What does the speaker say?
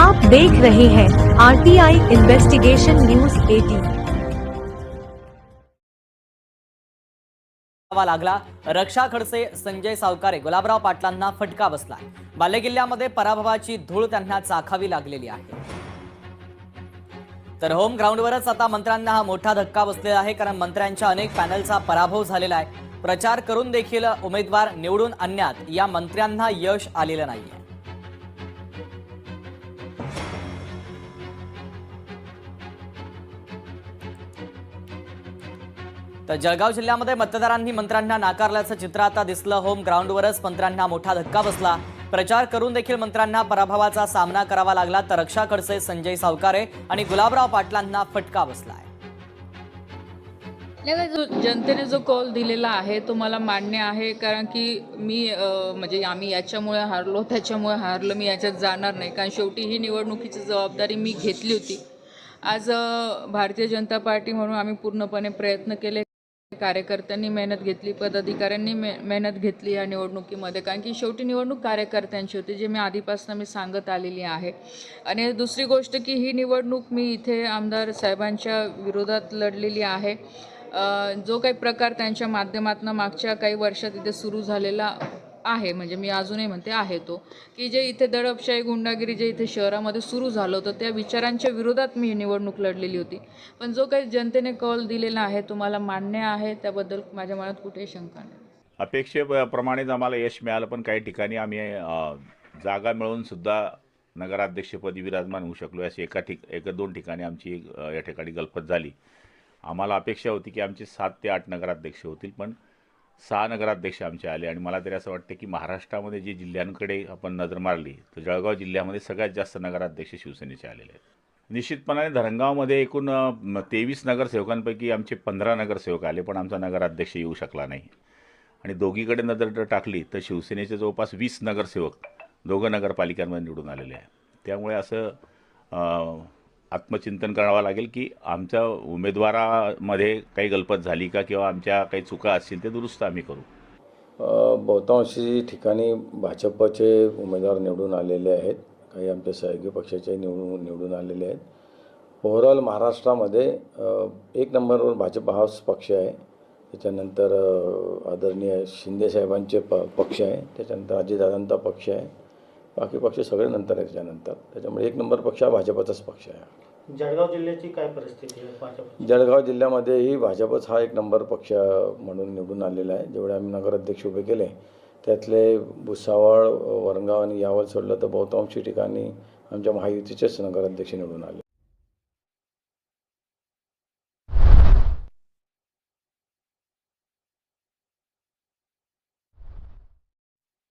आप देख रहे हैं आरटीआई इन्वेस्टिगेशन न्यूज 18। लागला रक्षा खडसे संजय सावकारे गुलाबराव पाटलांना फटका बसला। बालेकिल्ल्यामध्ये पराभवाची धूळ त्यांना चाखावी लागलेली आहे। तर होम ग्राउंडवरच आता मंत्र्यांना हा मोठा धक्का बसलेला आहे, कारण मंत्र्यांच्या अनेक पॅनलचा पराभव झालेला आहे। प्रचार करून देखील उमेदवार निवडून आणण्यात या मंत्र्यांना यश आलेलं नाहीये। तर जळगाव जिल्ह्यामध्ये मतदारांनी मंत्र्यांना नाकारल्याचं चित्र आता दिसलं। होम ग्राउंडवरच मंत्र्यांना मोठा धक्का बसला। प्रचार करून देखील मंत्र्यांना पराभवाचा सामना करावा लागला। तर रक्षा खडसे संजय सावकारे आणि गुलाबराव पाटलांना फटका बसलाय। जनतेने जो कौल दिलेला आहे तो मला मान्य आहे, कारण की मी म्हणजे आम्ही याच्यामुळे हारलो त्याच्यामुळे हारलो मी याच्यात जाणार नाही, कारण शेवटी ही निवडणुकीची जबाबदारी मी घेतली होती। आज भारतीय जनता पार्टी म्हणून आम्ही पूर्णपणे प्रयत्न केले, कार्यकर्त्यांनी मेहनत घेतली, पदाधिकाऱ्यांनी मेहनत घेतली या निवडणुकीमध्ये, कारण की शेवटी निवडणूक कार्यकर्त्यांची होती, जे मी आधीपासून मी सांगत आलेली आहे। आणि दुसरी गोष्ट की ही निवडणूक मी इथे आमदार साहेबांच्या विरोधात लढलेली आहे। जो काही प्रकार त्यांच्या माध्यमातून मागच्या काही वर्षात इथे सुरू झालेला आहे, म्हणजे मी अजूनही म्हणते आहे तो, की जे इथे दडपशाही गुंडागिरी जे इथे शहरामध्ये सुरू झालं होतं त्या विचारांच्या विरोधात मी ही निवडणूक लढलेली होती। पण जो काही जनतेने कौल दिलेला आहे तो मला मान्य आहे, त्याबद्दल माझ्या मनात कुठेही शंका नाही। अपेक्षेप्रमाणेच आम्हाला यश मिळालं, पण काही ठिकाणी आम्ही जागा मिळवून सुद्धा नगराध्यक्षपदी विराजमान होऊ शकलो। अशी एक दोन ठिकाणी आमची या ठिकाणी गलफत झाली। आम्हाला अपेक्षा होती की आमचे 7 ते 8 नगराध्यक्ष होतील, पण 6 नगराध्यक्ष आमचे आले। आणि मला तरी असं वाटतं की महाराष्ट्रामध्ये जे जिल्ह्यांकडे आपण नजर मारली तर जळगाव जिल्ह्यामध्ये सगळ्यात जास्त नगराध्यक्ष शिवसेनेचे आलेले आहेत। निश्चितपणाने धरणगावमध्ये एकूण 23 नगरसेवकांपैकी आमचे 15 नगरसेवक आले, पण आमचा नगराध्यक्ष येऊ शकला नाही। आणि दोघीकडे नजर टाकली तर शिवसेनेचे जवळपास 20 नगरसेवक दोघं नगरपालिकांमध्ये निवडून आलेले आहे। त्यामुळे असं आत्मचिंतन करावं लागेल की आमच्या उमेदवारामध्ये काही गलपत झाली का, किंवा आमच्या काही चुका असतील ते दुरुस्त आम्ही करू। बहुतांशी ठिकाणी भाजपचे उमेदवार निवडून आलेले आहेत, काही आमच्या सहयोगी पक्षाचे निवडून आलेले आहेत। ओव्हरऑल महाराष्ट्रामध्ये 1 नंबरवर भाजप हाच पक्ष आहे, त्याच्यानंतर आदरणीय शिंदेसाहेबांचे पक्ष आहे, त्याच्यानंतर अजितदादांचा पक्ष आहे, बाकी पक्ष सगळे नंतर आहे त्याच्यानंतर। त्याच्यामुळे 1 नंबर पक्ष हा भाजपचाच पक्ष आहे। जळगाव जिल्ह्याची काय परिस्थिती आहे? भाजप जळगाव जिल्ह्यामध्येही भाजपच हा 1 नंबर पक्ष म्हणून निवडून आलेला आहे। जेवढे आम्ही नगराध्यक्ष उभे केले त्यातले भुसावळ, वरणगाव आणि यावल सोडलं तर बहुतांशी ठिकाणी आमच्या महायुतीचेच नगराध्यक्ष निवडून आले।